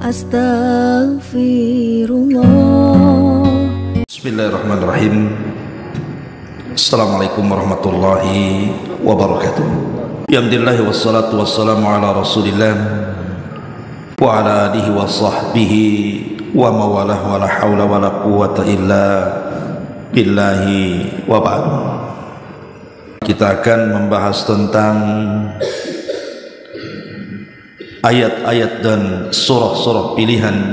Astaghfirullah. Bismillahirrahmanirrahim. Assalamualaikum warahmatullahi wabarakatuh. Alhamdulillah wassalatu wassalamu ala Rasulillah wa ala alihi wa sahbihi wa mawalah wa la hawla wa la quwwata illa billahi wa ba'du. Kita akan membahas tentang ayat-ayat dan surah-surah pilihan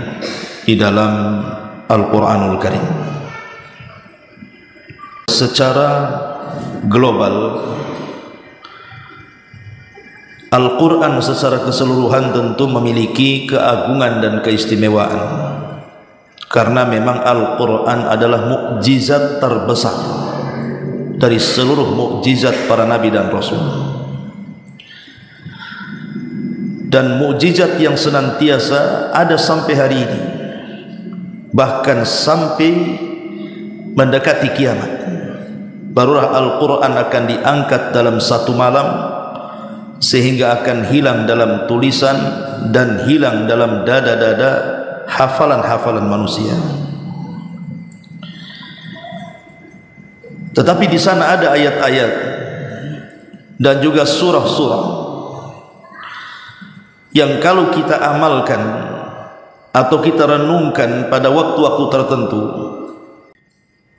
di dalam Al-Quranul Karim. Secara global, Al-Quran secara keseluruhan tentu memiliki keagungan dan keistimewaan, karena memang Al-Quran adalah mukjizat terbesar dari seluruh mukjizat para nabi dan rasul, dan mukjizat yang senantiasa ada sampai hari ini, bahkan sampai mendekati kiamat. Barulah Al-Quran akan diangkat dalam satu malam, sehingga akan hilang dalam tulisan dan hilang dalam dada-dada hafalan-hafalan manusia. Tetapi di sana ada ayat-ayat dan juga surah-surah yang kalau kita amalkan atau kita renungkan pada waktu-waktu tertentu,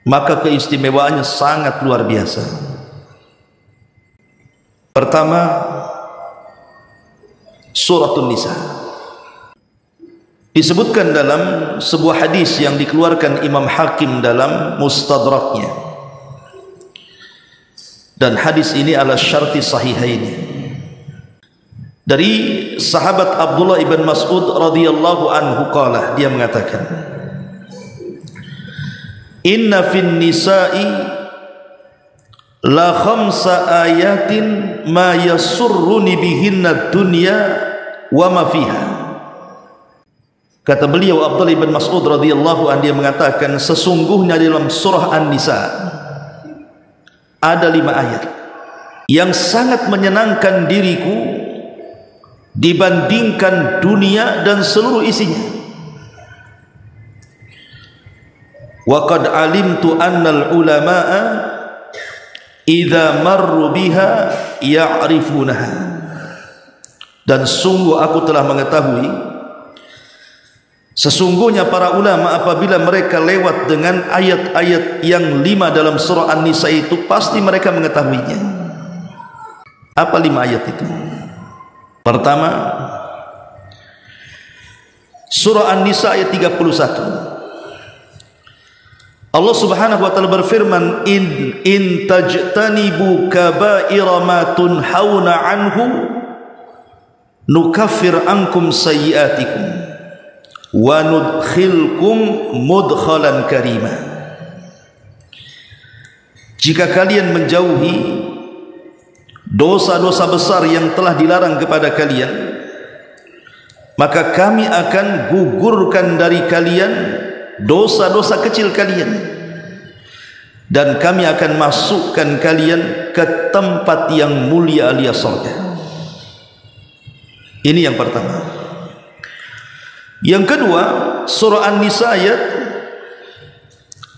maka keistimewaannya sangat luar biasa. Pertama, Suratun Nisa. Disebutkan dalam sebuah hadis yang dikeluarkan Imam Hakim dalam Mustadraknya, dan hadis ini ala syarti sahihaini, dari sahabat Abdullah ibn Mas'ud radhiyallahu anhu qala, dia mengatakan, inna fin nisa'i la khamsa ayatin ma yasurruni bihinna dunya wa ma fiha. Kata beliau Abdullah ibn Mas'ud radhiyallahu anhu, dia mengatakan, sesungguhnya dalam surah An-Nisa ada 5 ayat yang sangat menyenangkan diriku dibandingkan dunia dan seluruh isinya. Wa qad alimtu annal ulama'a idza marru biha ya'rifunaha. Dan sungguh aku telah mengetahui, sesungguhnya para ulama apabila mereka lewat dengan ayat-ayat yang 5 dalam surah An-Nisa itu, pasti mereka mengetahuinya. Apa 5 ayat itu? Pertama, surah An-Nisa ayat 31. Allah Subhanahu wa taala berfirman, in tajtanibu kaba'ira ma tunhauna anhu nukaffir ankum sayyi'atikum wa nudkhilkum mudkhalan karima. Jika kalian menjauhi dosa-dosa besar yang telah dilarang kepada kalian, maka kami akan gugurkan dari kalian dosa-dosa kecil kalian, dan kami akan masukkan kalian ke tempat yang mulia alias surga. Ini yang pertama. Yang kedua, surah An-Nisa ayat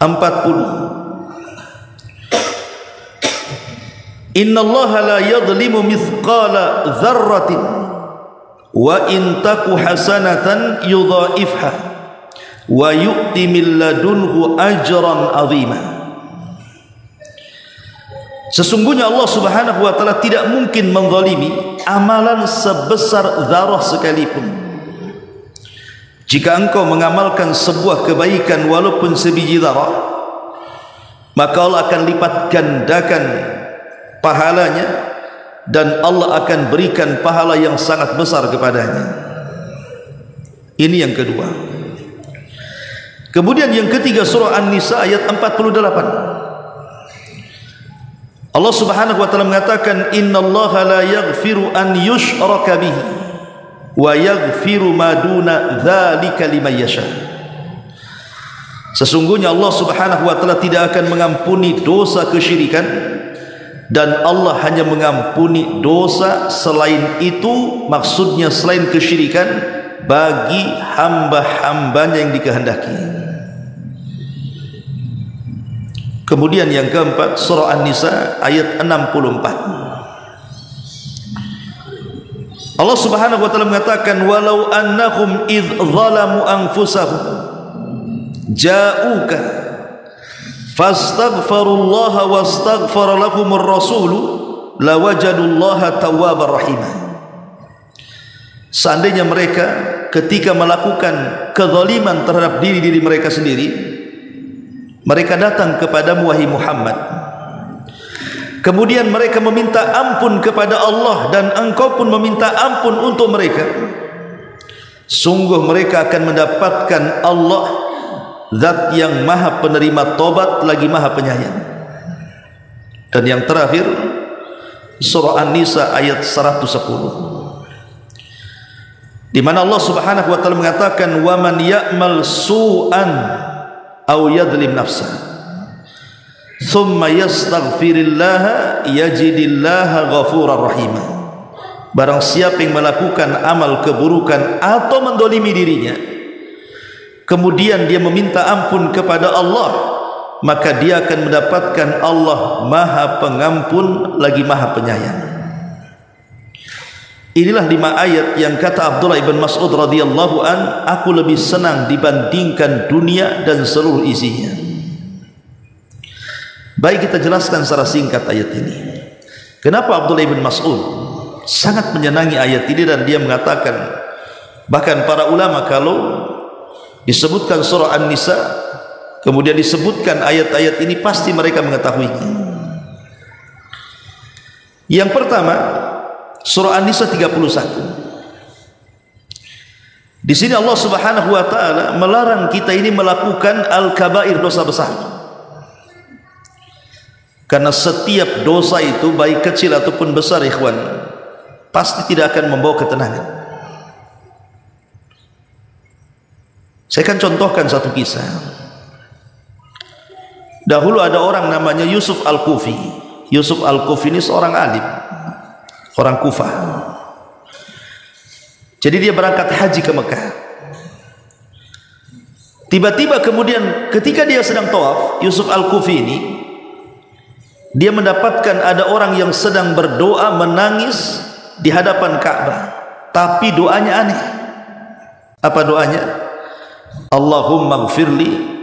40. Innallaha la yadhlimu mithqala dzarratin wa in taku hasanatan yudha'ifha wa yu'ti min ladunhu ajran 'azima. Sesungguhnya Allah Subhanahu wa taala tidak mungkin menzalimi amalan sebesar zarah sekalipun. Jika engkau mengamalkan sebuah kebaikan walaupun sebiji zarah, maka Allah akan lipat gandakan pahalanya, dan Allah akan berikan pahala yang sangat besar kepadanya. Ini yang kedua. Kemudian yang ketiga, surah An-Nisa ayat 48. Allah Subhanahu wa taala mengatakan, innallaha la yaghfiru an yushraka bihi wa yaghfiru ma duna dzalika liman yasha. Sesungguhnya Allah Subhanahu wa taala tidak akan mengampuni dosa kesyirikan, dan Allah hanya mengampuni dosa selain itu, maksudnya selain kesyirikan, bagi hamba-hambanya yang dikehendaki. Kemudian yang keempat, surah An-Nisa ayat 64. Allah Subhanahu wa taala mengatakan, walau annahum idz zalamu anfusahum ja'uka fastaghfirullaha wastaghfara lahumur rasulu lawajadullaha tawwabar rahimah. Seandainya mereka ketika melakukan kezaliman terhadap diri mereka sendiri, mereka datang kepadamu wahai Muhammad, kemudian mereka meminta ampun kepada Allah dan engkau pun meminta ampun untuk mereka, sungguh mereka akan mendapatkan Allah, zat yang maha penerima tobat lagi maha penyayang. Dan yang terakhir, surah An-Nisa ayat 110, di mana Allah Subhanahu wa taala mengatakan, wa man ya'mal su'an aw yadlim nafsa thumma yastaghfirillaha yajidillaha ghafurar rahima. Barang siapa yang melakukan amal keburukan atau mendolimi dirinya, kemudian dia meminta ampun kepada Allah, maka dia akan mendapatkan Allah maha pengampun lagi maha penyayang. Inilah 5 ayat yang kata Abdullah ibn Mas'ud radhiyallahu an, aku lebih senang dibandingkan dunia dan seluruh isinya. Baik, kita jelaskan secara singkat ayat ini. Kenapa Abdullah ibn Mas'ud sangat menyenangi ayat ini, dan dia mengatakan, bahkan para ulama kalau disebutkan surah An-Nisa kemudian disebutkan ayat-ayat ini, pasti mereka mengetahuinya. Yang pertama, surah An-Nisa 31. Di sini Allah Subhanahu wa taala melarang kita ini melakukan al-kabair, dosa besar. Karena setiap dosa itu baik kecil ataupun besar, ikhwan, pasti tidak akan membawa ketenangan. Saya akan contohkan satu kisah. Dahulu ada orang namanya Yusuf Al-Kufi. Yusuf Al-Kufi ini seorang alim, orang Kufah. Jadi dia berangkat haji ke Mekah. Tiba-tiba kemudian ketika dia sedang tawaf, Yusuf Al-Kufi ini, dia mendapatkan ada orang yang sedang berdoa menangis di hadapan Ka'bah, tapi doanya aneh. Apa doanya? Allahumma gfirli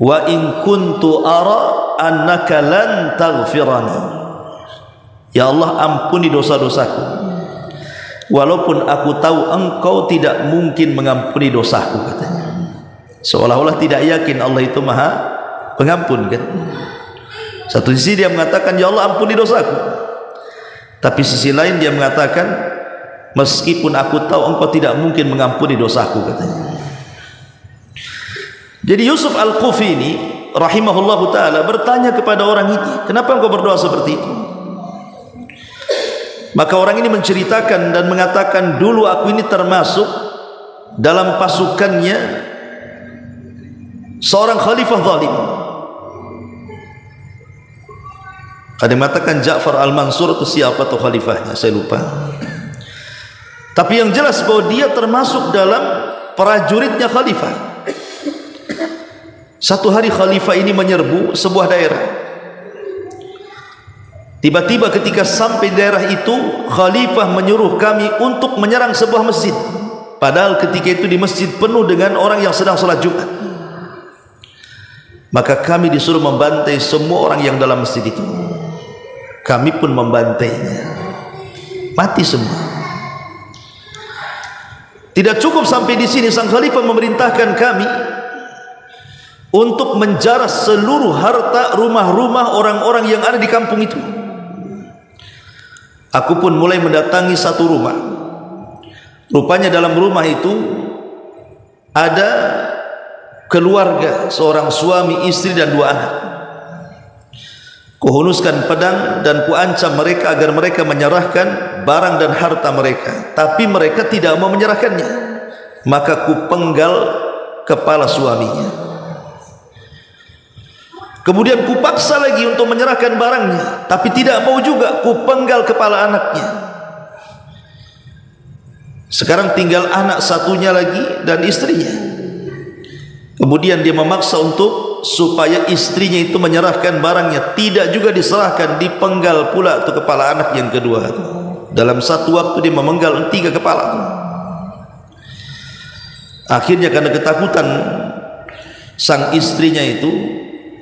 wa in kuntu ara annaka lan taghfirani. Ya Allah, ampuni dosa-dosaku, walaupun aku tahu engkau tidak mungkin mengampuni dosaku, katanya. Seolah-olah tidak yakin Allah itu maha pengampun, kan? Satu sisi dia mengatakan, ya Allah ampuni dosaku, tapi sisi lain dia mengatakan, meskipun aku tahu engkau tidak mungkin mengampuni dosaku, katanya. Jadi Yusuf Al-Kufi ini rahimahullahu ta'ala bertanya kepada orang ini, kenapa engkau berdoa seperti itu? Maka orang ini menceritakan dan mengatakan, dulu aku ini termasuk dalam pasukannya seorang khalifah zalim. Ada yang mengatakan Ja'far Al-Mansur atau siapa atau khalifahnya, saya lupa. Tapi yang jelas bahwa dia termasuk dalam prajuritnya khalifah. Satu hari khalifah ini menyerbu sebuah daerah. Tiba-tiba ketika sampai daerah itu, khalifah menyuruh kami untuk menyerang sebuah masjid. Padahal ketika itu di masjid penuh dengan orang yang sedang sholat Jumat. Maka kami disuruh membantai semua orang yang dalam masjid itu. Kami pun membantainya, mati semua. Tidak cukup sampai di sini, sang khalifah memerintahkan kami untuk menjaras seluruh harta rumah-rumah orang-orang yang ada di kampung itu. Aku pun mulai mendatangi satu rumah. Rupanya dalam rumah itu ada keluarga, seorang suami, istri dan 2 anak. Kuhunuskan pedang dan kuancam mereka agar mereka menyerahkan barang dan harta mereka, tapi mereka tidak mau menyerahkannya. Maka kupenggal kepala suaminya. Kemudian kupaksa lagi untuk menyerahkan barangnya, tapi tidak mau juga. Kupenggal kepala anaknya. Sekarang tinggal anak satunya lagi dan istrinya. Kemudian dia memaksa supaya istrinya itu menyerahkan barangnya. Tidak juga diserahkan, dipenggal pula itu kepala anak yang kedua. Dalam satu waktu dia memenggal 3 kepala. Akhirnya karena ketakutan sang istrinya itu,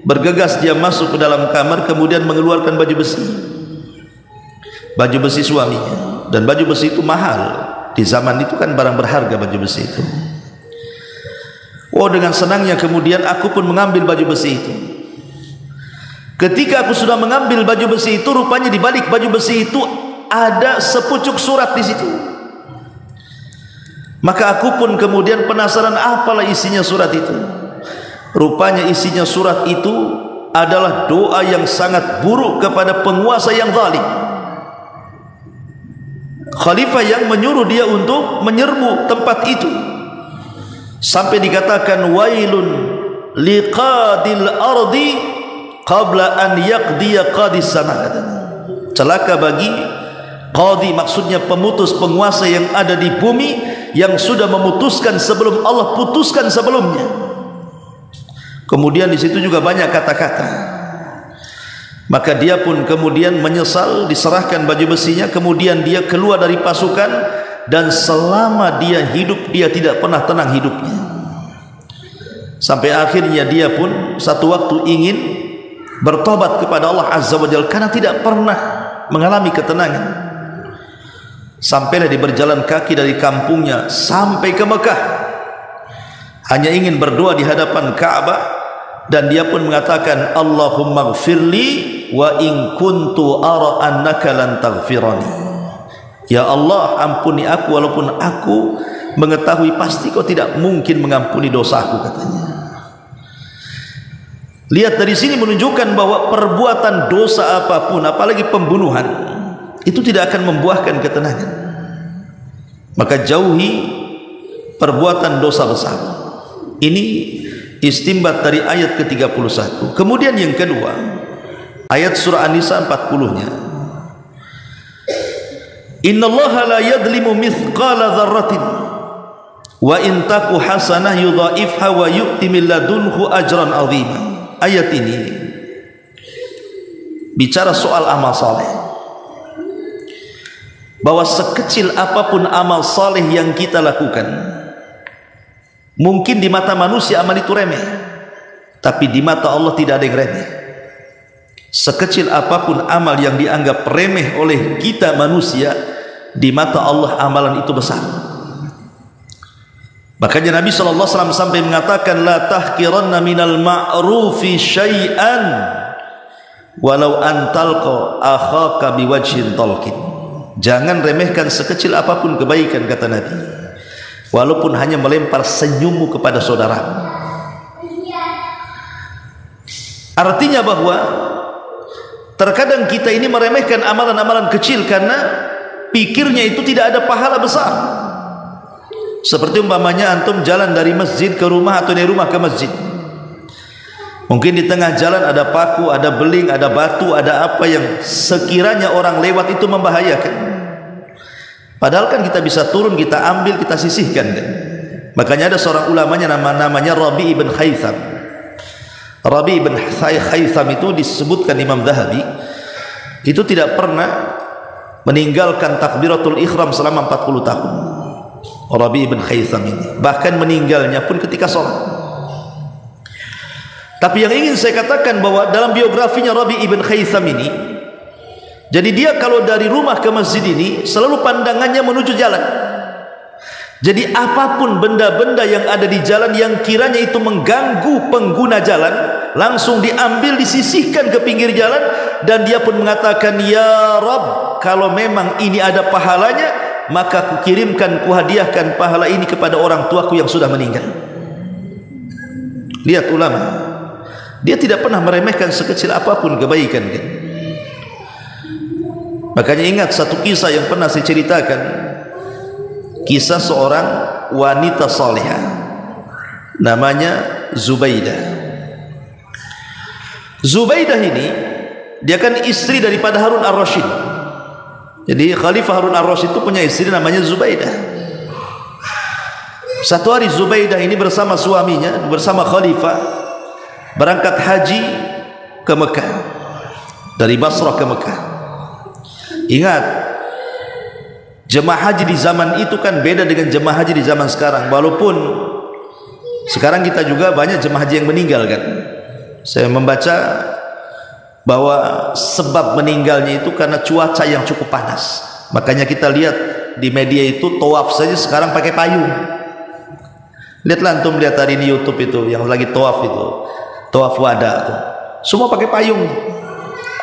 bergegas dia masuk ke dalam kamar, kemudian mengeluarkan baju besi. Baju besi suaminya. Dan baju besi itu mahal. Di zaman itu kan barang berharga baju besi itu. Oh, dengan senangnya kemudian aku pun mengambil baju besi itu. Ketika aku sudah mengambil baju besi itu, rupanya di balik baju besi itu ada sepucuk surat di situ. Maka aku pun kemudian penasaran apalah isinya surat itu. Rupanya isinya surat itu adalah doa yang sangat buruk kepada penguasa yang zalim. Khalifah yang menyuruh dia untuk menyerbu tempat itu. Sampai dikatakan wailun liqadil ardi qabla an yaqdiya qadis sama. Celaka bagi qadi, maksudnya pemutus, penguasa yang ada di bumi, yang sudah memutuskan sebelum Allah putuskan sebelumnya. Kemudian di situ juga banyak kata-kata. Maka dia pun kemudian menyesal, diserahkan baju besinya, kemudian dia keluar dari pasukan, dan selama dia hidup dia tidak pernah tenang hidupnya. Sampai akhirnya dia pun satu waktu ingin bertobat kepada Allah Azza wa Jalla karena tidak pernah mengalami ketenangan. Sampailah dia berjalan kaki dari kampungnya sampai ke Mekah, hanya ingin berdoa di hadapan Ka'bah, dan dia pun mengatakan Allahumma gfirli wa in kuntu ara annaka lan taghfirani. Ya Allah, ampuni aku walaupun aku mengetahui pasti kau tidak mungkin mengampuni dosaku, katanya. Lihat dari sini menunjukkan bahwa perbuatan dosa apapun, apalagi pembunuhan, itu tidak akan membuahkan ketenangan. Maka jauhi perbuatan dosa besar. Ini istimbat dari ayat ke-31. Kemudian yang kedua, ayat surah An-Nisa 40-nya. Innallaha la yadlimu mithqala dzarratin wa in taku hasanah yudhaifha wa yu'ti min ladunhu ajran 'azima. Ayat ini bicara soal amal saleh, bahwa sekecil apapun amal saleh yang kita lakukan, mungkin di mata manusia amal itu remeh, tapi di mata Allah tidak ada yang remeh. Sekecil apapun amal yang dianggap remeh oleh kita manusia, di mata Allah amalan itu besar. Makanya Nabi SAW sampai mengatakan la tahqiranna minal ma'rufi syai'an walau antalqa akhaka biwajhin talqin. Jangan remehkan sekecil apapun kebaikan, kata Nabi, walaupun hanya melempar senyummu kepada saudara. Artinya bahwa terkadang kita ini meremehkan amalan-amalan kecil karena pikirnya itu tidak ada pahala besar. Seperti umpamanya antum jalan dari masjid ke rumah atau dari rumah ke masjid, mungkin di tengah jalan ada paku, ada beling, ada batu, ada apa yang sekiranya orang lewat itu membahayakan. Padahal kan kita bisa turun, kita ambil, kita sisihkan kan. Makanya ada seorang ulamanya namanya Rabi ibn Haytham. Rabi ibn Haytham itu disebutkan Imam Zahabi itu tidak pernah meninggalkan takbiratul ihram selama 40 tahun. Rabi ibn Haytham ini bahkan meninggalnya pun ketika sholat. Tapi yang ingin saya katakan bahwa dalam biografinya Rabi ibn Haytham ini, jadi dia kalau dari rumah ke masjid ini selalu pandangannya menuju jalan. Jadi apapun benda-benda yang ada di jalan yang kiranya itu mengganggu pengguna jalan, langsung diambil, disisihkan ke pinggir jalan. Dan dia pun mengatakan, ya Rabb, kalau memang ini ada pahalanya, maka kukirimkan, kuhadiahkan pahala ini kepada orang tuaku yang sudah meninggal. Lihat ulama, dia tidak pernah meremehkan sekecil apapun kebaikan kan? Makanya ingat satu kisah yang pernah saya ceritakan, kisah seorang wanita salihah namanya Zubaidah. Zubaidah ini dia kan istri daripada Harun ar-Rasyid. Jadi Khalifah Harun ar-Rasyid itu punya istri namanya Zubaidah. Satu hari Zubaidah ini bersama suaminya, bersama khalifah, berangkat haji ke Mekah, dari Basrah ke Mekah. Ingat, jemaah haji di zaman itu kan beda dengan jemaah haji di zaman sekarang. Walaupun sekarang kita juga banyak jemaah haji yang meninggal kan. Saya membaca bahwa sebab meninggalnya itu karena cuaca yang cukup panas. Makanya kita lihat di media itu tawaf saja sekarang pakai payung. Lihatlah antum, lihat hari ini YouTube itu yang lagi tawaf itu, tawaf wada itu, semua pakai payung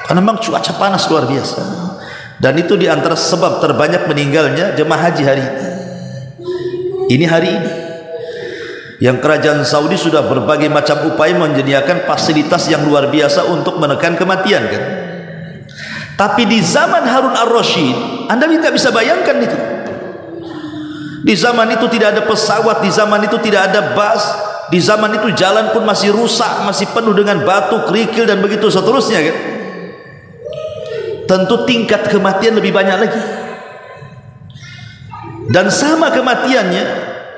karena memang cuaca panas luar biasa. Dan itu diantara sebab terbanyak meninggalnya jemaah haji hari ini. Ini hari ini yang kerajaan Saudi sudah berbagai macam upaya menyediakan fasilitas yang luar biasa untuk menekan kematian kan. Tapi di zaman Harun ar-Rasyid, Anda tidak bisa bayangkan itu. Di zaman itu tidak ada pesawat, di zaman itu tidak ada bus, di zaman itu jalan pun masih rusak, masih penuh dengan batu, kerikil dan begitu seterusnya kan. Tentu tingkat kematian lebih banyak lagi. Dan sama kematiannya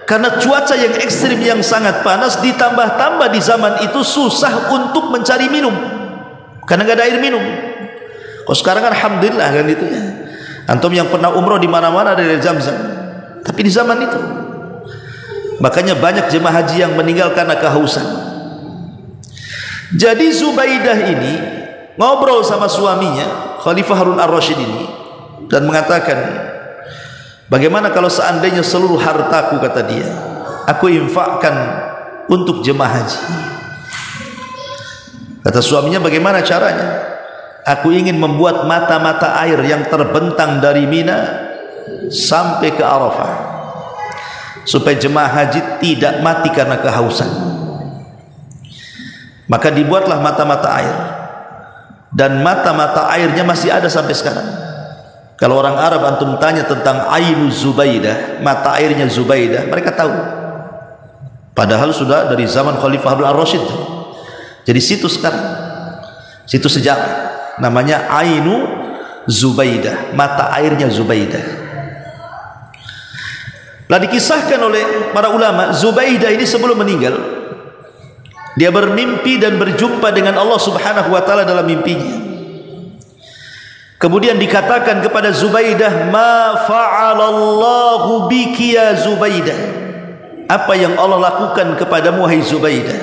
karena cuaca yang ekstrim yang sangat panas, ditambah-tambah di zaman itu susah untuk mencari minum karena nggak ada air minum. Kalau sekarang kan alhamdulillah kan itu ya. Antum yang pernah umroh di mana-mana ada air Zam-Zam. Tapi di zaman itu makanya banyak jemaah haji yang meninggal karena kehausan. Jadi Zubaidah ini ngobrol sama suaminya Khalifah Harun ar-Rasyid ini dan mengatakan, bagaimana kalau seandainya seluruh hartaku, kata dia, aku infakkan untuk jemaah haji. Kata suaminya, bagaimana caranya? Aku ingin membuat mata-mata air yang terbentang dari Mina sampai ke Arafah supaya jemaah haji tidak mati karena kehausan. Maka dibuatlah mata-mata air, dan mata-mata airnya masih ada sampai sekarang. Kalau orang Arab antum tanya tentang Ainu Zubaidah, mata airnya Zubaidah, mereka tahu. Padahal sudah dari zaman Khalifah Harun ar-Rasyid. Jadi situ sekarang, situ sejarah, namanya Ainu Zubaidah, mata airnya Zubaidah. Lah dikisahkan oleh para ulama, Zubaidah ini sebelum meninggal dia bermimpi dan berjumpa dengan Allah Subhanahu wa taala dalam mimpinya. Kemudian dikatakan kepada Zubaidah, "Ma fa'alallahu biki ya Zubaidah?" Apa yang Allah lakukan kepadamu wahai Zubaidah?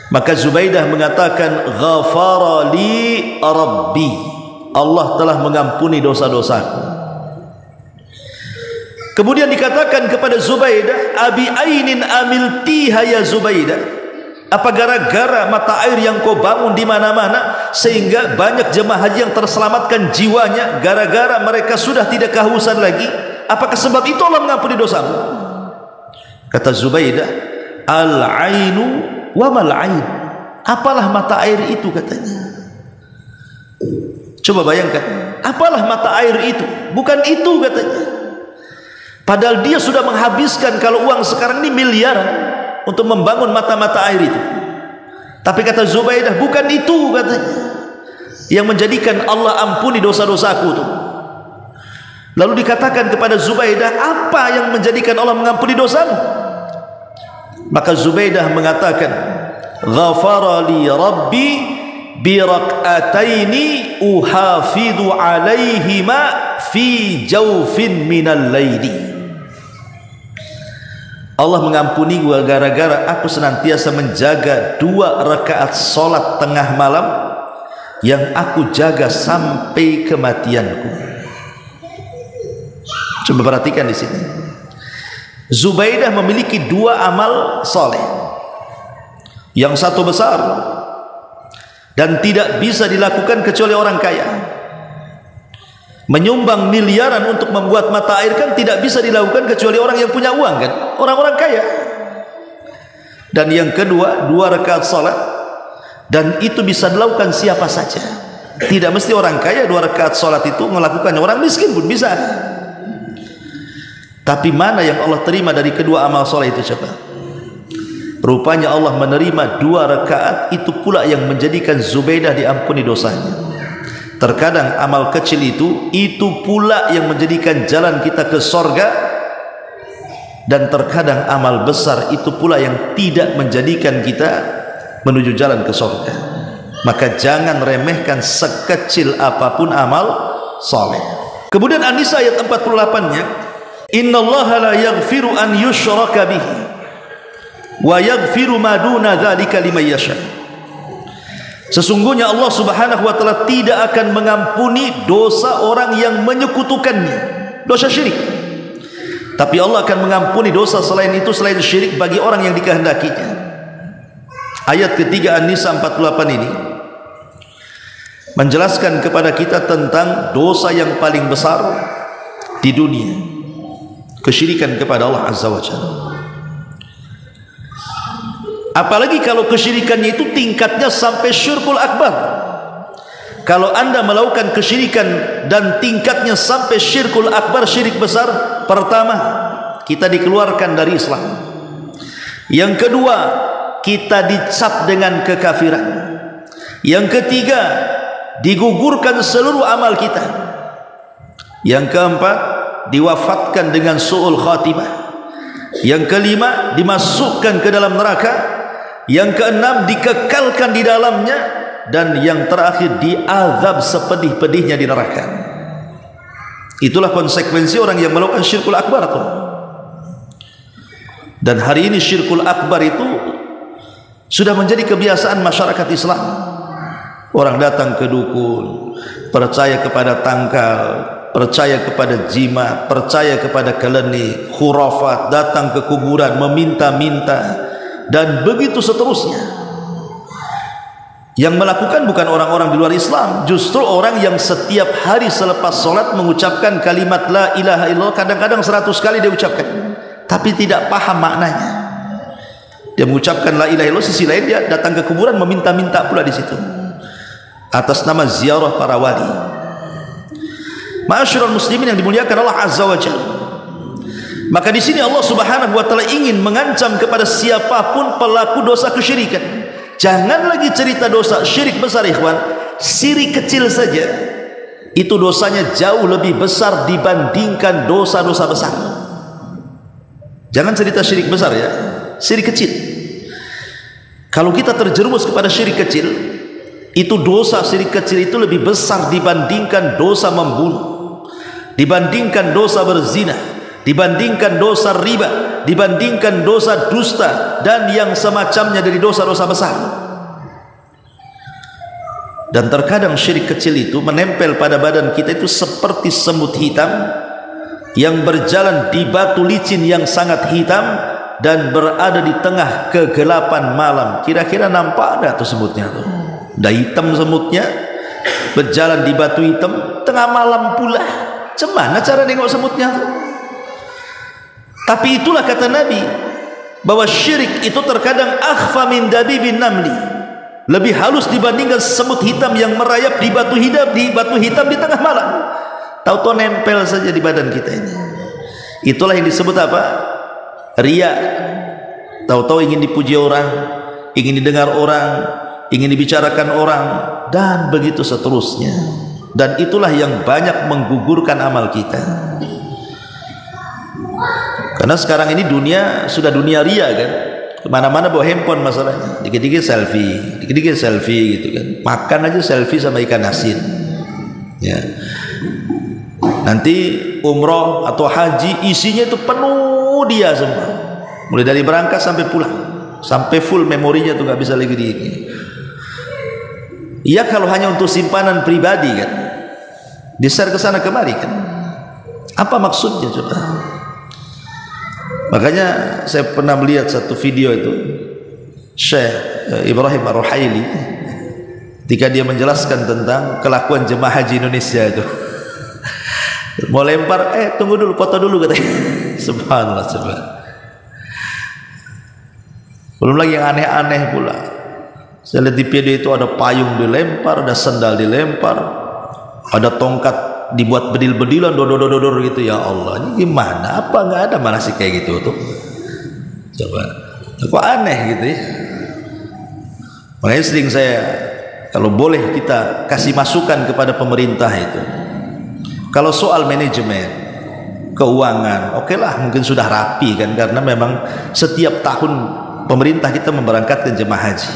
Maka Zubaidah mengatakan, "Ghafara li Rabbi." Allah telah mengampuni dosa-dosaku. Kemudian dikatakan kepada Zubaidah, "Abi ainin amiltiha ya Zubaidah?" Apa gara-gara mata air yang kau bangun di mana-mana sehingga banyak jemaah haji yang terselamatkan jiwanya gara-gara mereka sudah tidak kehausan lagi? Apakah sebab itu Allah mengampuni dosamu? Kata Zubaidah, "Al-ainu wa mal ain." Apalah mata air itu, katanya. Coba bayangkan, apalah mata air itu? Bukan itu, katanya. Padahal dia sudah menghabiskan kalau uang sekarang ini miliaran untuk membangun mata-mata air itu. Tapi kata Zubaidah, bukan itu, katanya, yang menjadikan Allah ampuni dosa-dosaku itu. Lalu dikatakan kepada Zubaidah, apa yang menjadikan Allah mengampuni dosamu? Maka Zubaidah mengatakan, "Ghafara li Rabbi bi rak'ataini uhafidhu alaihima fi jawfin minal laili." Allah mengampuni gua gara-gara aku senantiasa menjaga 2 rakaat solat tengah malam yang aku jaga sampai kematianku. Coba perhatikan di sini. Zubaidah memiliki 2 amal soleh. Yang satu besar dan tidak bisa dilakukan kecuali orang kaya. Menyumbang miliaran untuk membuat mata air kan tidak bisa dilakukan kecuali orang yang punya uang kan, orang-orang kaya. Dan yang kedua, 2 rakaat salat, dan itu bisa dilakukan siapa saja. Tidak mesti orang kaya 2 rakaat salat itu melakukannya, orang miskin pun bisa. Tapi mana yang Allah terima dari kedua amal salat itu, coba? Rupanya Allah menerima 2 rakaat itu pula yang menjadikan Zubaidah diampuni dosanya. Terkadang amal kecil itu pula yang menjadikan jalan kita ke sorga Dan terkadang amal besar itu pula yang tidak menjadikan kita menuju jalan ke surga. Maka jangan remehkan sekecil apapun amal saleh. Kemudian An-Nisa ayat 48-nya, innallaha la yaghfiru an yushraka bihi wa yaghfiru ma duna dzalika liman yasha. Sesungguhnya Allah Subhanahu wa taala tidak akan mengampuni dosa orang yang menyekutukannya, dosa syirik. Tapi Allah akan mengampuni dosa selain itu, selain syirik, bagi orang yang dikehendakinya. Ayat ketiga An-Nisa 48 ini menjelaskan kepada kita tentang dosa yang paling besar di dunia, kesyirikan kepada Allah Azza wa Jalla. Apalagi kalau kesyirikannya itu tingkatnya sampai syirkul akbar. Kalau anda melakukan kesyirikan dan tingkatnya sampai syirkul akbar, syirik besar, pertama, kita dikeluarkan dari Islam. Yang kedua, kita dicap dengan kekafiran. Yang ketiga, digugurkan seluruh amal kita. Yang keempat, diwafatkan dengan su'ul khatimah. Yang kelima, dimasukkan ke dalam neraka. Yang keenam, dikekalkan di dalamnya. Dan yang terakhir, diazab sepedih-pedihnya di neraka. Itulah konsekuensi orang yang melakukan syirkul akbar itu. Dan hari ini syirkul akbar itu sudah menjadi kebiasaan masyarakat Islam. Orang datang ke dukun, percaya kepada tangkal, percaya kepada jimat, percaya kepada keleni, khurafat, datang ke kuburan, meminta-minta, dan begitu seterusnya. Yang melakukan bukan orang-orang di luar Islam, justru orang yang setiap hari selepas sholat mengucapkan kalimat la ilaha illallah, kadang-kadang 100 kali dia ucapkan, tapi tidak paham maknanya. Dia mengucapkan la ilaha illallah, sisi lain dia datang ke kuburan meminta-minta pula di situ atas nama ziarah para wali. Ma'asyiral muslimin yang dimuliakan Allah Azza wa Jalla. Maka di sini Allah Subhanahu wa taala ingin mengancam kepada siapapun pelaku dosa kesyirikan. Jangan lagi cerita dosa syirik besar, ikhwan. Syirik kecil saja itu dosanya jauh lebih besar dibandingkan dosa-dosa besar. Jangan cerita syirik besar ya, syirik kecil. Kalau kita terjerumus kepada syirik kecil, itu dosa syirik kecil itu lebih besar dibandingkan dosa membunuh, dibandingkan dosa berzina, dibandingkan dosa riba, dibandingkan dosa dusta, dan yang semacamnya dari dosa-dosa besar. Dan terkadang syirik kecil itu menempel pada badan kita itu seperti semut hitam yang berjalan di batu licin yang sangat hitam dan berada di tengah kegelapan malam. Kira-kira nampak ada tuh semutnya tuh, udah hitam semutnya, berjalan di batu hitam tengah malam pula. Cemana cara nengok semutnya tuh? Tapi itulah kata Nabi, bahwa syirik itu terkadang akhfa min dabibin namli, lebih halus dibandingkan semut hitam yang merayap di batu hitam di tengah malam. Tahu-tahu nempel saja di badan kita ini. Itulah yang disebut apa? Riya. Tahu-tahu ingin dipuji orang, ingin didengar orang, ingin dibicarakan orang, dan begitu seterusnya. Dan itulah yang banyak menggugurkan amal kita. Karena sekarang ini dunia sudah dunia ria kan, kemana-mana bawa handphone masalahnya, dikit-dikit selfie gitu kan, makan aja selfie sama ikan asin ya. Nanti umroh atau haji isinya itu penuh dia semua, mulai dari berangkat sampai pulang, sampai full memorinya tuh nggak bisa lagi iya kalau hanya untuk simpanan pribadi kan, di-share ke sana kemari kan, apa maksudnya coba? Makanya saya pernah melihat satu video itu Syekh Ibrahim Ar-Ruhaili ketika dia menjelaskan tentang kelakuan jemaah haji Indonesia itu. Mau lempar, tunggu dulu, foto dulu katanya. Subhanallah, subhanallah. Belum lagi yang aneh-aneh pula. Saya lihat di video itu ada payung dilempar, ada sendal dilempar, ada tongkat dibuat bedil-bedilan, dodor gitu. Ya Allah, ini gimana? Apa nggak ada mana sih kayak gitu tuh? Coba, kok aneh gitu ya? Makanya sering saya, kalau boleh kita kasih masukan kepada pemerintah itu, kalau soal manajemen, keuangan. Oke lah, mungkin sudah rapi kan, karena memang setiap tahun pemerintah kita memberangkatkan jemaah haji.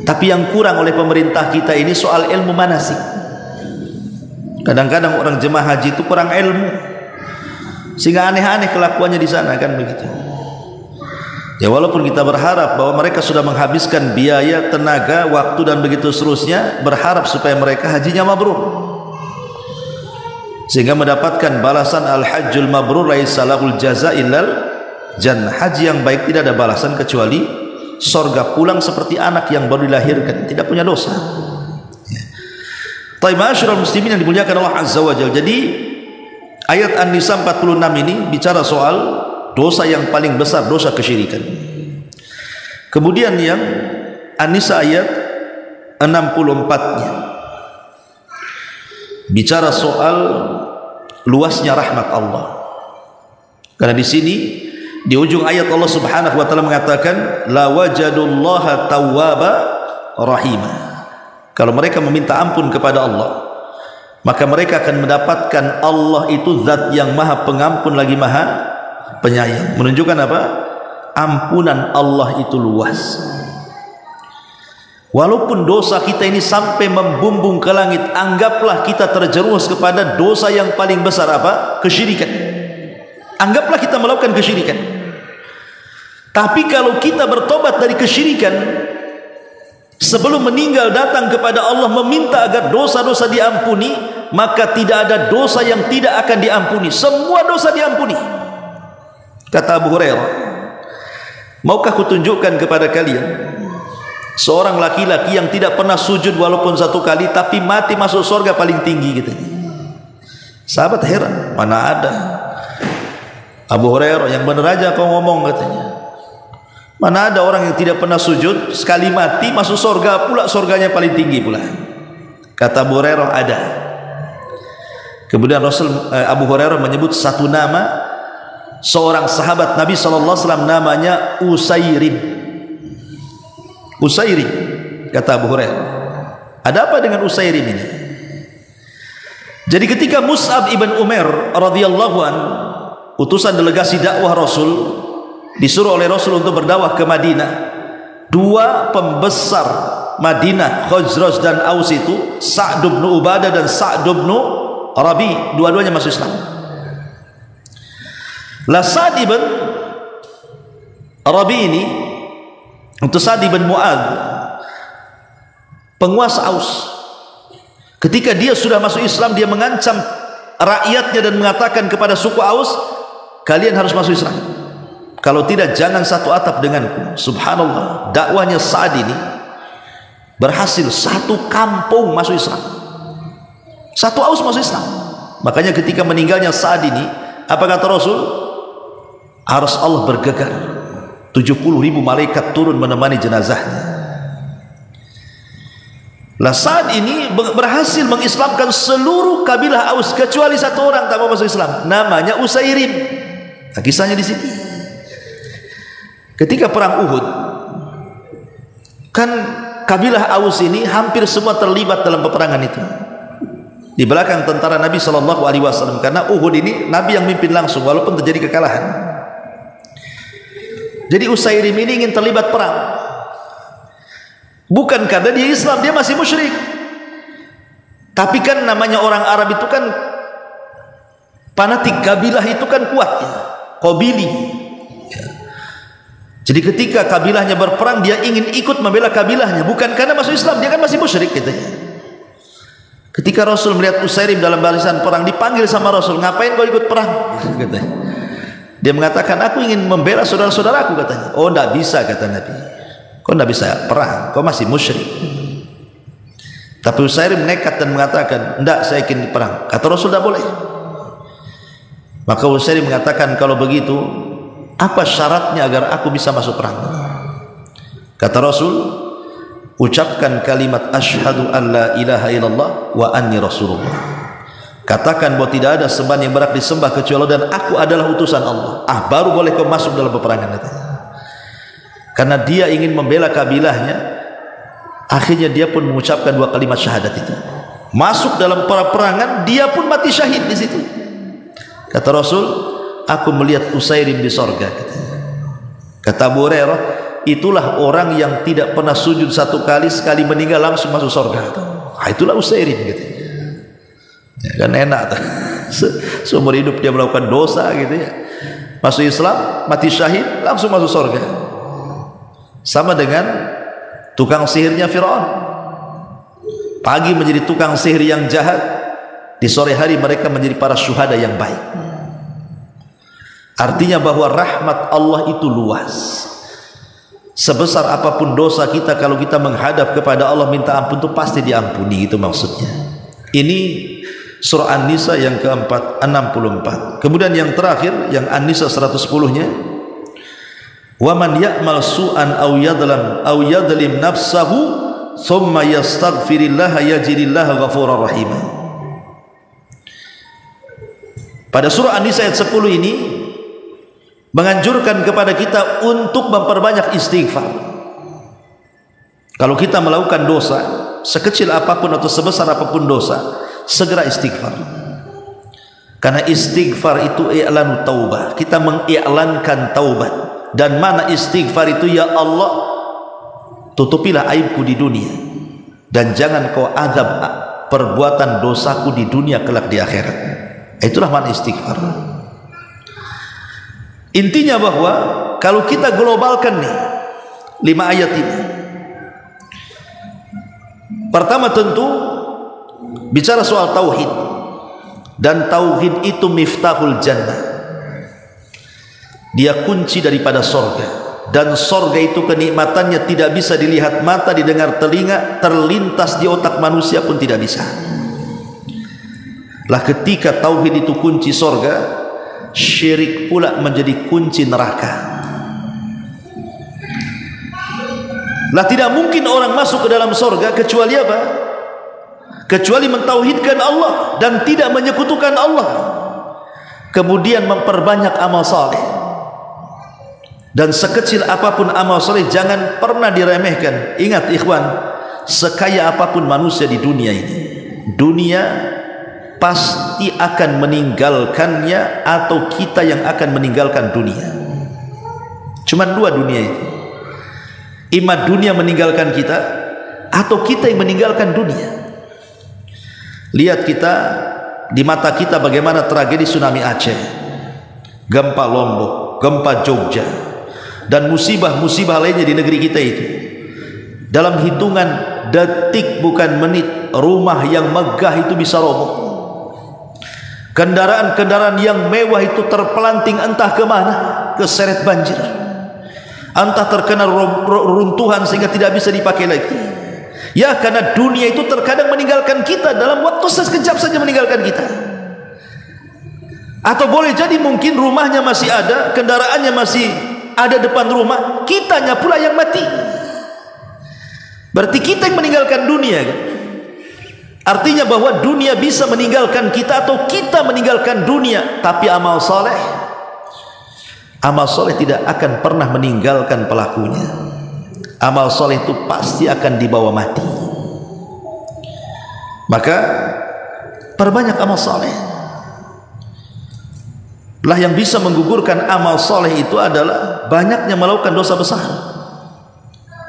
Tapi yang kurang oleh pemerintah kita ini soal ilmu manasik. Kadang-kadang orang jemaah haji itu kurang ilmu, sehingga aneh-aneh kelakuannya di sana kan begitu. Ya walaupun kita berharap bahwa mereka sudah menghabiskan biaya, tenaga, waktu dan begitu seterusnya, berharap supaya mereka hajinya mabrur, sehingga mendapatkan balasan al-hajjul mabrur laisa lahul jaza illal jannah. Haji yang baik tidak ada balasan kecuali surga, pulang seperti anak yang baru dilahirkan, tidak punya dosa. Taib ma'asyiral muslimin yang dimuliakan Allah Azza wa Jalla. Jadi ayat An-Nisa 46 ini bicara soal dosa yang paling besar, dosa kesyirikan. Kemudian yang An-Nisa ayat 64-nya bicara soal luasnya rahmat Allah. Karena di sini di ujung ayat Allah Subhanahu wa taala mengatakan la wajadullaha tawwaba rahima. Kalau mereka meminta ampun kepada Allah, maka mereka akan mendapatkan Allah itu zat yang maha pengampun lagi maha penyayang. Menunjukkan apa? Ampunan Allah itu luas. Walaupun dosa kita ini sampai membumbung ke langit, anggaplah kita terjerumus kepada dosa yang paling besar, apa? Kesyirikan. Anggaplah kita melakukan kesyirikan. Tapi kalau kita bertobat dari kesyirikan, sebelum meninggal datang kepada Allah meminta agar dosa-dosa diampuni, maka tidak ada dosa yang tidak akan diampuni. Semua dosa diampuni. Kata Abu Hurairah, maukah kutunjukkan kepada kalian seorang laki-laki yang tidak pernah sujud walaupun satu kali, tapi mati masuk surga paling tinggi gitu. Sahabat heran, mana ada. Abu Hurairah, yang benar aja kau ngomong katanya. Mana ada orang yang tidak pernah sujud, sekali mati masuk surga pula, surganya paling tinggi pula. Kata Abu Hurairah, ada. Kemudian Abu Hurairah menyebut satu nama seorang sahabat Nabi SAW, namanya Usairim. Usairim, kata Abu Hurairah. Ada apa dengan Usairim ini? Jadi ketika Mus'ab ibn Umair radhiyallahu an, utusan delegasi dakwah Rasul, disuruh oleh Rasul untuk berdakwah ke Madinah, dua pembesar Madinah, Khazraj dan Aus itu, Sa'd bin Ubadah dan Sa'd bin Rabi, dua-duanya masuk Islam. La Sa'd bin Rabi ini untuk Sa'd bin Mu'adz, penguasa Aus. Ketika dia sudah masuk Islam, dia mengancam rakyatnya dan mengatakan kepada suku Aus, kalian harus masuk Islam, kalau tidak jangan satu atap denganku. Subhanallah, dakwahnya Sa'd ini berhasil, satu kampung masuk Islam, satu Aus masuk Islam. Makanya ketika meninggalnya Sa'd ini, apa kata Rasul? Harus Allah bergegar, 70.000 malaikat turun menemani jenazahnya. Lah Sa'd ini berhasil mengislamkan seluruh kabilah Aus kecuali satu orang tak mau masuk Islam, namanya Usairim. Nah, kisahnya di sini. Ketika perang Uhud, kan kabilah Aus ini hampir semua terlibat dalam peperangan itu, di belakang tentara Nabi SAW. Karena Uhud ini Nabi yang mimpin langsung walaupun terjadi kekalahan. Jadi Usairim ini ingin terlibat perang, bukan karena dia Islam, dia masih musyrik, tapi kan namanya orang Arab itu kan fanatik, kabilah itu kan kuat ya, qabili. Jadi ketika kabilahnya berperang, dia ingin ikut membela kabilahnya, bukan karena masuk Islam, dia kan masih musyrik gitu ya. Ketika Rasul melihat Usairim dalam barisan perang, dipanggil sama Rasul, ngapain kau ikut perang? Gitu. Dia mengatakan, aku ingin membela saudara-saudaraku, katanya. Oh, tidak bisa, kata Nabi. Kau tidak bisa perang, kau masih musyrik. Tapi Usairim nekat dan mengatakan, tidak, saya ingin perang. Kata Rasul, tidak boleh. Maka Usairim mengatakan, kalau begitu, apa syaratnya agar aku bisa masuk perang? Kata Rasul, ucapkan kalimat asyhadu an la ilaha illallah wa anni rasulullah. Katakan bahwa tidak ada sembahan yang berhak disembah kecuali Allah dan aku adalah utusan Allah. Baru boleh kau masuk dalam peperangan itu. Karena dia ingin membela kabilahnya, akhirnya dia pun mengucapkan dua kalimat syahadat itu. Masuk dalam peperangan, dia pun mati syahid di situ. Kata Rasul, aku melihat Usairim di sorga. Kata Abu Hurairah, itulah orang yang tidak pernah sujud satu kali, sekali meninggal langsung masuk sorga. Itulah Usairim gitu. Ya, kan enak tuh. Seumur hidup dia melakukan dosa gitu ya. Masuk Islam, mati syahid, langsung masuk sorga. Sama dengan tukang sihirnya Fir'aun. Pagi menjadi tukang sihir yang jahat, di sore hari mereka menjadi para syuhada yang baik. Artinya bahwa rahmat Allah itu luas. Sebesar apapun dosa kita, kalau kita menghadap kepada Allah minta ampun itu pasti diampuni, itu maksudnya. Ini surah An-Nisa yang keempat 64. Kemudian yang terakhir yang An-Nisa 110-nya, wa man ya'mal su'an aw yadlim nafsahu thumma yastaghfirillaha yajidillaha ghafurar rahim. Pada surah An-Nisa ayat 10 ini menganjurkan kepada kita untuk memperbanyak istighfar. Kalau kita melakukan dosa, sekecil apapun atau sebesar apapun dosa, segera istighfar. Karena istighfar itu i'lanu taubah, kita mengiklankan taubat. Dan mana istighfar itu, ya Allah, tutupilah aibku di dunia dan jangan kau azab perbuatan dosaku di dunia kelak di akhirat. Itulah mana istighfar. Intinya bahwa kalau kita globalkan nih 5 ayat ini, pertama tentu bicara soal tauhid, dan tauhid itu miftahul jannah, dia kunci daripada sorga, dan sorga itu kenikmatannya tidak bisa dilihat mata, didengar telinga, terlintas di otak manusia pun tidak bisa. Lah ketika tauhid itu kunci sorga, syirik pula menjadi kunci neraka. Lah tidak mungkin orang masuk ke dalam sorga kecuali apa? Kecuali mentauhidkan Allah dan tidak menyekutukan Allah, kemudian memperbanyak amal saleh. Dan sekecil apapun amal saleh jangan pernah diremehkan. Ingat ikhwan, sekaya apapun manusia di dunia ini, dunia pasti akan meninggalkannya, atau kita yang akan meninggalkan dunia. Cuman 2 dunia itu, ima dunia meninggalkan kita atau kita yang meninggalkan dunia. Lihat kita, di mata kita bagaimana tragedi tsunami Aceh, gempa Lombok, gempa Jogja, dan musibah-musibah lainnya di negeri kita itu. Dalam hitungan detik bukan menit, rumah yang megah itu bisa roboh. Kendaraan-kendaraan yang mewah itu terpelanting entah kemana, keseret banjir, entah terkena runtuhan sehingga tidak bisa dipakai lagi. Ya, karena dunia itu terkadang meninggalkan kita, dalam waktu sekejap saja meninggalkan kita. Atau boleh jadi mungkin rumahnya masih ada, kendaraannya masih ada depan rumah, kitanya pula yang mati. Berarti kita yang meninggalkan dunia kan? Artinya bahwa dunia bisa meninggalkan kita atau kita meninggalkan dunia, tapi amal soleh tidak akan pernah meninggalkan pelakunya. Amal soleh itu pasti akan dibawa mati. Maka perbanyak amal soleh. Lah yang bisa menggugurkan amal soleh itu adalah banyaknya melakukan dosa besar.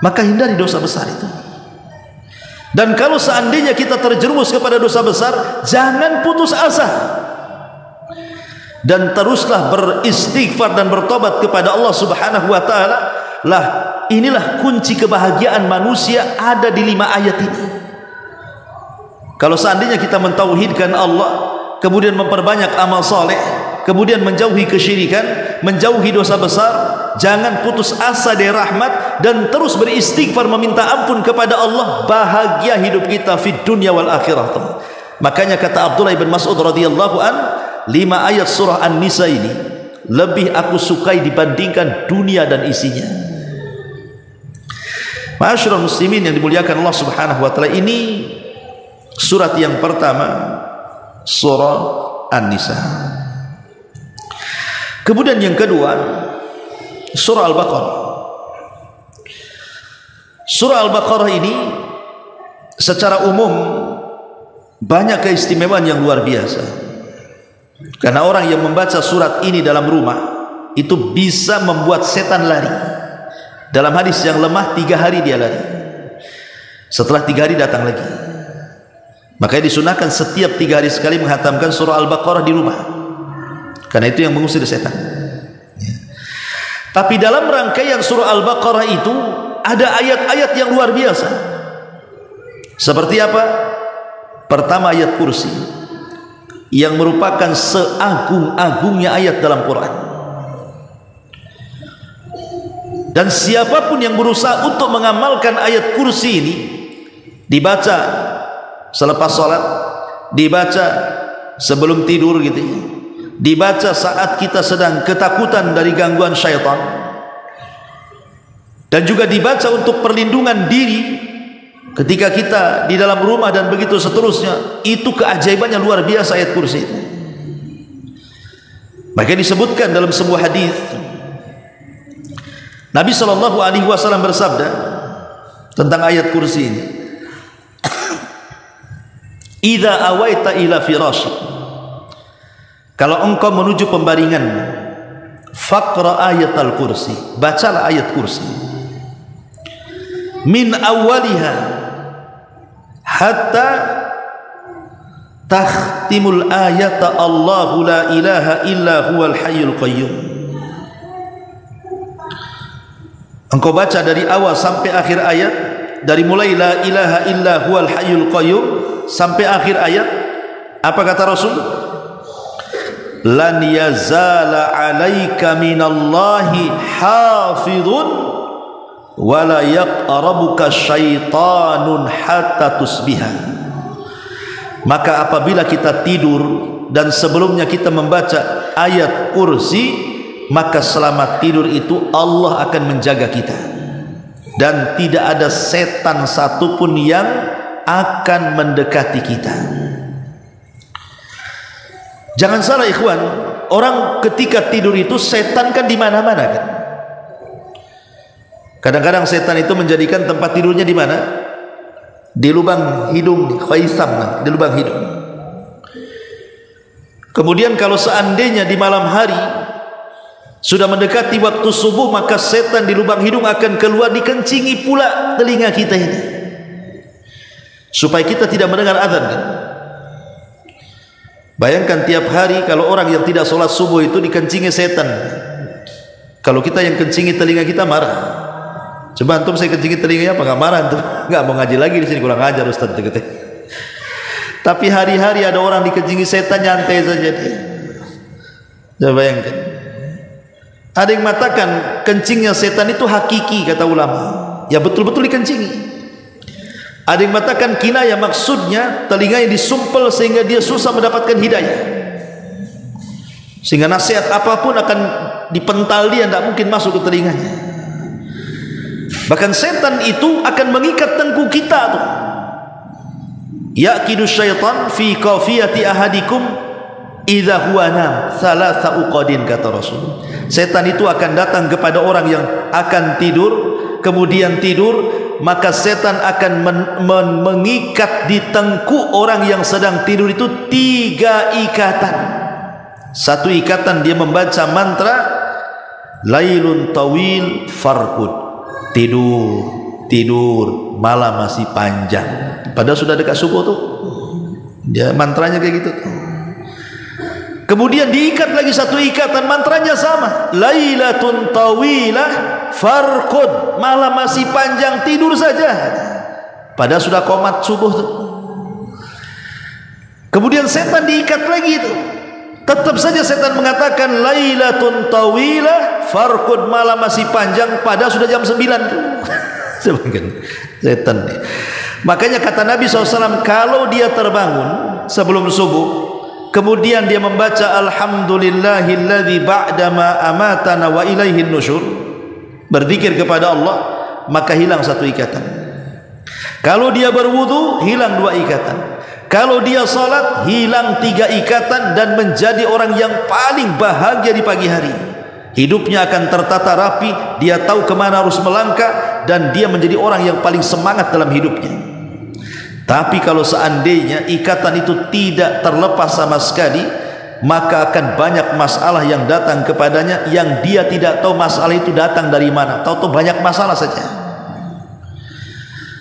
Maka hindari dosa besar itu. Dan kalau seandainya kita terjerumus kepada dosa besar, jangan putus asa, dan teruslah beristighfar dan bertobat kepada Allah Subhanahu wa taala. Lah inilah kunci kebahagiaan manusia, ada di 5 ayat ini. Kalau seandainya kita mentauhidkan Allah, kemudian memperbanyak amal saleh, kemudian menjauhi kesyirikan, menjauhi dosa besar, jangan putus asa dari rahmat, dan terus beristighfar meminta ampun kepada Allah, bahagia hidup kita fid dunya wal akhirah. Makanya kata Abdullah bin Mas'ud radhiyallahu an, 5 ayat surah An-Nisa ini lebih aku sukai dibandingkan dunia dan isinya. Ma'asyiral muslimin yang dimuliakan Allah Subhanahu wa taala, ini surat yang pertama, surah An-Nisa. Kemudian yang kedua, surah Al-Baqarah. Surah Al-Baqarah ini secara umum banyak keistimewaan yang luar biasa. Karena orang yang membaca surat ini dalam rumah itu bisa membuat setan lari. Dalam hadis yang lemah 3 hari dia lari. Setelah 3 hari datang lagi. Makanya disunahkan setiap 3 hari sekali menghatamkan surah Al-Baqarah di rumah. Karena itu yang mengusir setan. Tapi dalam rangkaian surah Al-Baqarah itu ada ayat-ayat yang luar biasa. Seperti apa? Pertama ayat kursi, yang merupakan seagung-agungnya ayat dalam Quran. Dan siapapun yang berusaha untuk mengamalkan ayat kursi ini, dibaca selepas sholat, dibaca sebelum tidur gitu ya, dibaca saat kita sedang ketakutan dari gangguan syaitan, dan juga dibaca untuk perlindungan diri ketika kita di dalam rumah dan begitu seterusnya. Itu keajaibannya luar biasa ayat kursi itu. Maka disebutkan dalam sebuah hadis, Nabi SAW bersabda tentang ayat kursi ini, idza awaita ila firasyik, kalau engkau menuju pembaringan, faqra ayat al-kursi, bacalah ayat kursi, min awwaliha hatta takhtimul ayata Allahu la ilaha illa huwal hayyul qayyum. Engkau baca dari awal sampai akhir ayat, dari mulai la ilaha illa huwal hayyul qayyum sampai akhir ayat. Apa kata Rasul? Lan yazala alaika minallahi hafidhun wala yaqrabuka syaitanun hatta tusbiha. Maka apabila kita tidur dan sebelumnya kita membaca ayat kursi, maka selama tidur itu Allah akan menjaga kita, dan tidak ada setan satupun yang akan mendekati kita. Jangan salah ikhwan, orang ketika tidur itu setan kan di mana-mana kan. Kadang-kadang setan itu menjadikan tempat tidurnya di mana? Di lubang hidung, khaisam, di lubang hidung. Kemudian kalau seandainya di malam hari sudah mendekati waktu subuh, maka setan di lubang hidung akan keluar, dikencingi pula telinga kita ini, supaya kita tidak mendengar azan kan? Bayangkan tiap hari kalau orang yang tidak sholat subuh itu dikencingi setan. Kalau kita yang kencingi telinga kita marah. Coba antum saya kencingi telinganya, apa nggak marah antum? Nggak mau ngaji lagi di sini, kurang ajar Ustaz. Tapi hari-hari ada orang dikencingi setan, nyantai saja dia. Coba bayangkan. Ada yang mengatakan kencingnya setan itu hakiki, kata ulama. Ya betul-betul dikencingi. Ada yang mengatakan kinayah, maksudnya telinganya disumpel sehingga dia susah mendapatkan hidayah, sehingga nasihat apapun akan dipental dia, tidak mungkin masuk ke telinganya. Bahkan setan itu akan mengikat tengkuk kita tuh. Yaqidu syaitan fi qafiyati ahadikum idza huwa nam thalatha uqadin, kata Rasul. Setan itu akan datang kepada orang yang akan tidur, kemudian tidur, maka setan akan mengikat di tengkuk orang yang sedang tidur itu 3 ikatan. Satu ikatan dia membaca mantra lailun tawil farqud, tidur malam masih panjang, padahal sudah dekat subuh tuh dia mantranya kayak gitu. Kemudian diikat lagi satu ikatan, mantranya sama, lailatun tawilah farqud, malam masih panjang, tidur saja, padahal sudah qomat subuh tuh. Kemudian setan diikat lagi itu, tetap saja setan mengatakan lailatun tawilah farqud, malam masih panjang, padahal sudah jam 9 tuh. Setan. Makanya kata Nabi SAW, kalau dia terbangun sebelum subuh, kemudian dia membaca alhamdulillahilladzi ba'dama amatana wa ilaihin nusyur, berzikir kepada Allah, maka hilang satu ikatan. Kalau dia berwudu, hilang 2 ikatan. Kalau dia salat, hilang 3 ikatan, dan menjadi orang yang paling bahagia di pagi hari. Hidupnya akan tertata rapi, dia tahu kemana harus melangkah, dan dia menjadi orang yang paling semangat dalam hidupnya. Tapi kalau seandainya ikatan itu tidak terlepas sama sekali, maka akan banyak masalah yang datang kepadanya yang dia tidak tahu masalah itu datang dari mana. Tahu-tahu banyak masalah saja.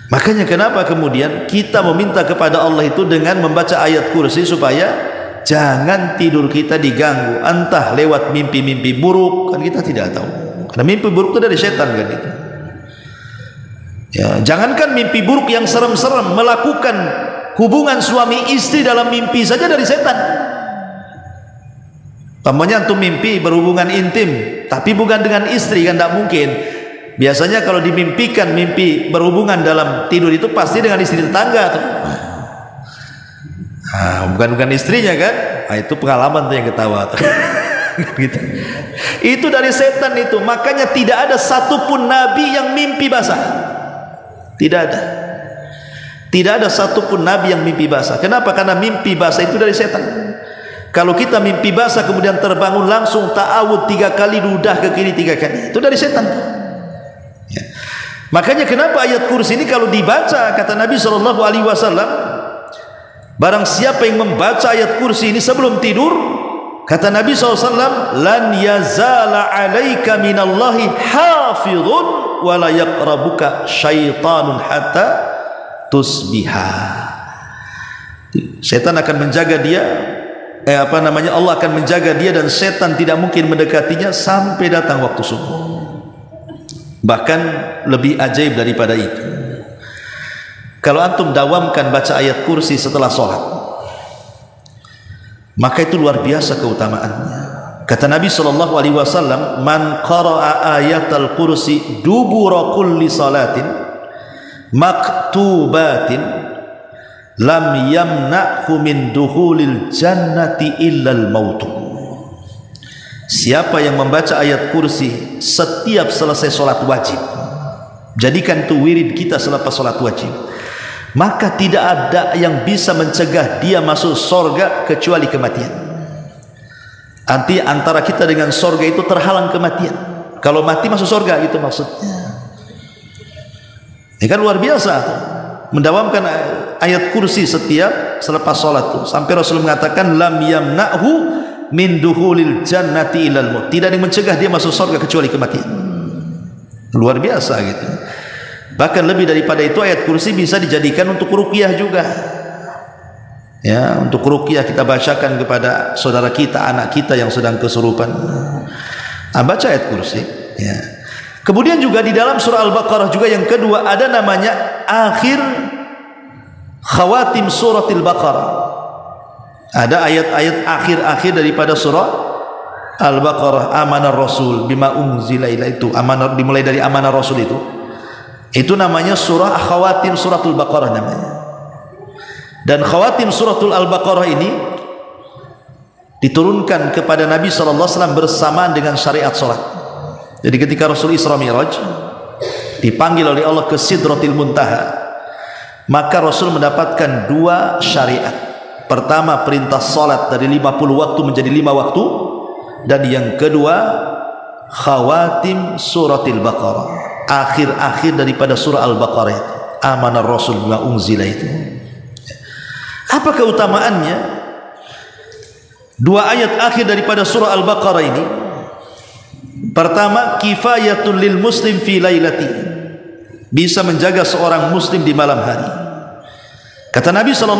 Makanya kenapa kemudian kita meminta kepada Allah itu dengan membaca ayat kursi supaya jangan tidur kita diganggu, entah lewat mimpi-mimpi buruk, kan kita tidak tahu. Karena mimpi buruk itu dari setan kan itu. Ya, jangankan mimpi buruk yang serem-serem, melakukan hubungan suami istri dalam mimpi saja dari setan. Pamannya antum mimpi berhubungan intim, tapi bukan dengan istri, kan tidak mungkin. Biasanya kalau dimimpikan mimpi berhubungan dalam tidur itu pasti dengan istri tetangga tuh. Bukan istrinya kan? Itu pengalaman tuh yang ketawa tuh. Gitu. Itu dari setan itu. Makanya tidak ada satupun nabi yang mimpi basah. Tidak ada. Tidak ada satupun nabi yang mimpi basah. Kenapa? Karena mimpi basah itu dari setan. Kalau kita mimpi basah kemudian terbangun langsung ta'awud 3 kali, ludah ke kiri 3 kali, itu dari setan. Ya. Makanya kenapa ayat kursi ini kalau dibaca, kata Nabi SAW, barang siapa yang membaca ayat kursi ini sebelum tidur, kata Nabi SAW, lan yazala alaika minallahi hafidhun wa la yaqrabuka syaitanun hatta tusbiha. Setan akan menjaga dia, Allah akan menjaga dia dan setan tidak mungkin mendekatinya sampai datang waktu subuh. Bahkan lebih ajaib daripada itu, kalau antum dawamkan baca ayat kursi setelah sholat, maka itu luar biasa keutamaannya. Kata Nabi SAW, man qara'a ayatal kursi dubura kulli salatin maktubatin lam yamna'hu min dukhulil jannati illal mautu. Siapa yang membaca ayat kursi setiap selesai sholat wajib, jadikan itu wirid kita selepas sholat wajib, maka tidak ada yang bisa mencegah dia masuk surga kecuali kematian. Arti antara kita dengan surga itu terhalang kematian. Kalau mati masuk surga, itu maksudnya. Ini kan luar biasa, mendawamkan ayat kursi setiap selepas sholat itu. Sampai Rasul mengatakan lam yamna'hu min duhulil jannati ilal maut, tidak ada yang mencegah dia masuk surga kecuali kematian. Luar biasa gitu. Bahkan lebih daripada itu, ayat kursi bisa dijadikan untuk ruqyah juga. Ya, untuk ruqyah kita bacakan kepada saudara kita, anak kita yang sedang kesurupan. Baca ayat kursi. Ya. Kemudian juga di dalam surah Al-Baqarah juga yang kedua ada namanya akhir khawatim suratil Baqarah. Ada ayat-ayat akhir-akhir daripada surah Al-Baqarah. Amanar Rasul bima unzila ilaihi, itu amanah, dimulai dari amanah Rasul itu namanya surah khawatim suratul Baqarah namanya. Dan khawatim suratul Al-Baqarah ini diturunkan kepada Nabi SAW bersamaan dengan syariat salat. Jadi ketika Rasul Isra Mi'raj dipanggil oleh Allah ke Sidratil Muntaha, maka Rasul mendapatkan 2 syariat. Pertama, perintah salat dari 50 waktu menjadi 5 waktu, dan yang kedua khawatim suratil Baqarah, akhir-akhir daripada surah Al-Baqarah itu, amanar Rasul bima unzila itu. Apa keutamaannya 2 ayat akhir daripada surah Al-Baqarah ini? Pertama, kifayatun lil muslim fi lailati, bisa menjaga seorang muslim di malam hari. Kata Nabi SAW,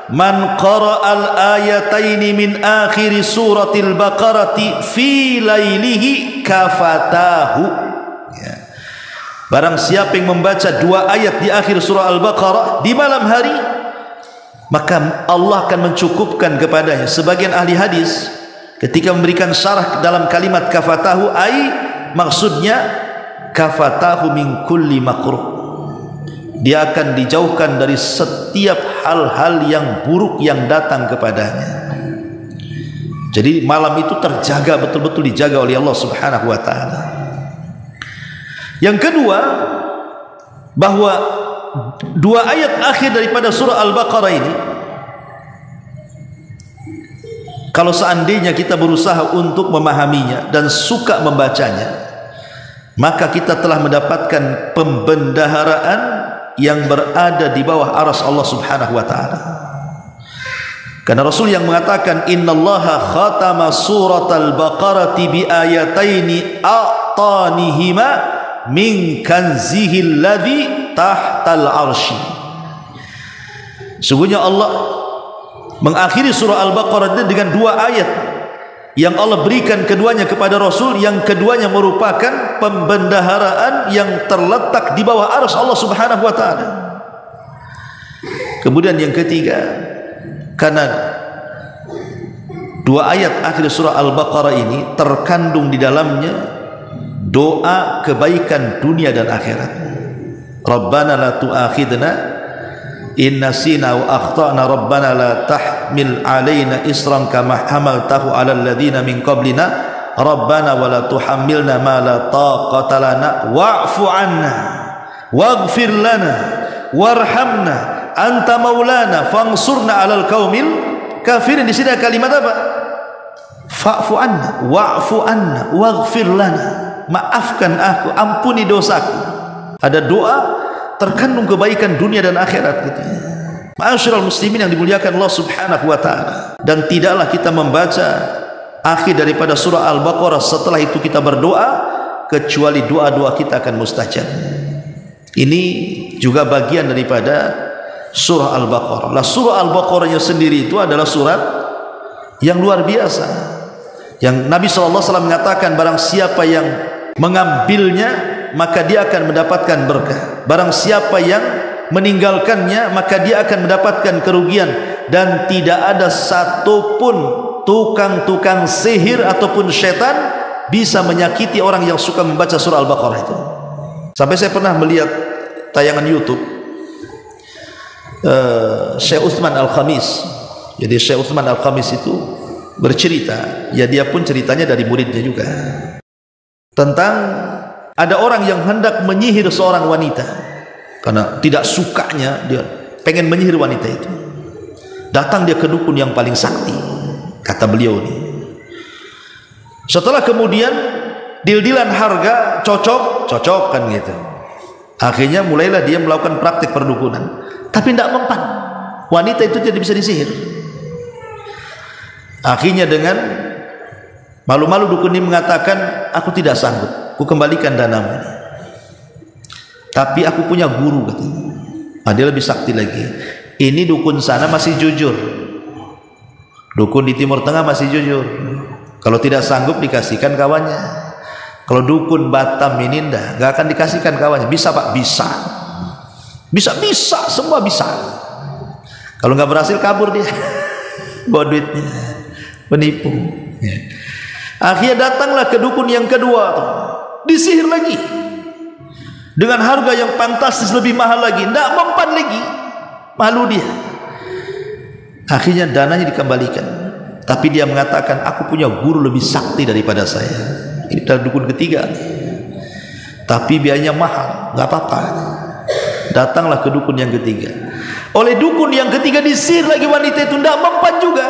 man qara'al ayataini min akhiri suratil Baqarati fi lailihi kafatahu. Ya. Barang siapa yang membaca 2 ayat di akhir surah Al-Baqarah di malam hari, maka Allah akan mencukupkan kepadanya. Sebagian ahli hadis ketika memberikan syarah dalam kalimat kafatahu, maksudnya kafatahu min kulli makruh, dia akan dijauhkan dari setiap hal-hal yang buruk yang datang kepadanya. Jadi malam itu terjaga, betul-betul dijaga oleh Allah Subhanahu wa ta'ala. Yang kedua, bahwa 2 ayat akhir daripada surah Al-Baqarah ini, kalau seandainya kita berusaha untuk memahaminya dan suka membacanya, maka kita telah mendapatkan pembendaharaan yang berada di bawah aras Allah Subhanahu wa ta'ala. Karena Rasul yang mengatakan innallaha khatama suratal baqarati bi ayataini a'tanihima min kanzihil ladzi tahtal arsy. Sungguhnya Allah mengakhiri surah Al-Baqarah dengan dua ayat yang Allah berikan keduanya kepada Rasul, yang keduanya merupakan pembendaharaan yang terletak di bawah arsy Allah Subhanahu wa taala. Kemudian yang ketiga, karena dua ayat akhir surah Al-Baqarah ini terkandung di dalamnya doa kebaikan dunia dan akhirat. Rabbana la tu'akhidna in nasina wa akhtana, Rabbana la tahmil alaina isran kama hamaltahu alal ladina min qablina, Rabbana wa la tuhammilna ma la taqata lana wa'fu anna waghfir lana warhamna anta maulana fansurna alal qaumil kafirin. Di sini ada kalimat apa? Fa'fu anna wa'fu anna waghfir lana, maafkan aku, ampuni dosaku. Ada doa terkandung kebaikan dunia dan akhirat gitu. Ma'asyiral muslimin yang dimuliakan Allah Subhanahu wa taala. Dan tidaklah kita membaca akhir daripada surah Al-Baqarah setelah itu kita berdoa kecuali doa-doa kita akan mustajab. Ini juga bagian daripada surah Al-Baqarah. Lah surah Al-Baqarahnya sendiri itu adalah surat yang luar biasa, yang Nabi SAW mengatakan barang siapa yang mengambilnya maka dia akan mendapatkan berkah, barang siapa yang meninggalkannya maka dia akan mendapatkan kerugian, dan tidak ada satupun tukang-tukang sihir ataupun setan bisa menyakiti orang yang suka membaca surah Al-Baqarah itu. Sampai saya pernah melihat tayangan YouTube Syekh Utsman Al-Khamis. Jadi Syekh Utsman Al-Khamis itu bercerita, ya dia pun ceritanya dari muridnya juga, tentang ada orang yang hendak menyihir seorang wanita karena tidak sukanya, dia pengen menyihir wanita itu. Datang dia ke dukun yang paling sakti, kata beliau ini. Setelah kemudian deal-dealan harga, cocok kan gitu. Akhirnya mulailah dia melakukan praktik perdukunan, tapi tidak mempan. Wanita itu tidak bisa disihir. Akhirnya dengan malu-malu dukun ini mengatakan, aku tidak sanggup, aku kembalikan danamu ini. Tapi aku punya guru katanya. Dia lebih sakti lagi. Ini dukun sana masih jujur, dukun di Timur Tengah masih jujur. Kalau tidak sanggup dikasihkan kawannya. Kalau dukun Batam ini nggak akan dikasihkan kawannya. Bisa pak, bisa, semua bisa. Kalau nggak berhasil kabur dia, bawa duitnya, penipu. Akhirnya datanglah ke dukun yang kedua, disihir lagi dengan harga yang fantastis, lebih mahal lagi, tidak mempan lagi, malu dia. Akhirnya dananya dikembalikan, tapi dia mengatakan, aku punya guru lebih sakti daripada saya. Ini adalah dukun ketiga, tapi biayanya mahal, nggak apa-apa. Datanglah ke dukun yang ketiga. Oleh dukun yang ketiga disihir lagi wanita itu, tidak mempan juga.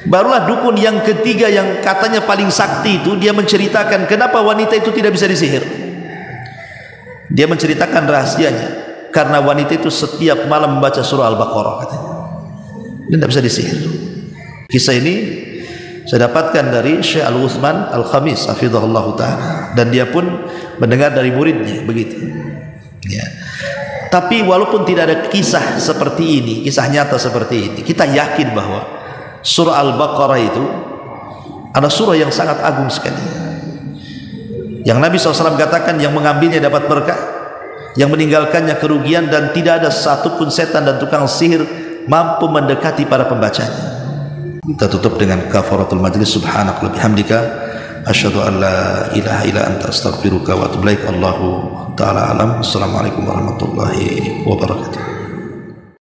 Barulah dukun yang ketiga yang katanya paling sakti itu, dia menceritakan kenapa wanita itu tidak bisa disihir. Dia menceritakan rahasianya, karena wanita itu setiap malam membaca surah Al-Baqarah katanya. Dia tidak bisa disihir. Kisah ini saya dapatkan dari Syekh Al-Utsman Al-Khamis hafizahullah ta'ala, dan dia pun mendengar dari muridnya begitu ya. Tapi walaupun tidak ada kisah seperti ini, kisah nyata seperti ini, kita yakin bahwa surah Al-Baqarah itu adalah surah yang sangat agung sekali, yang Nabi SAW katakan yang mengambilnya dapat berkah, yang meninggalkannya kerugian, dan tidak ada satupun setan dan tukang sihir mampu mendekati para pembacanya. Kita tutup dengan kafaratul majlis. Subhanakallahumma bihamdika asyhadu an la ilaha illa anta astaghfiruka wa atubu ilaik. Allahu ta'ala alam. Assalamualaikum warahmatullahi wabarakatuh.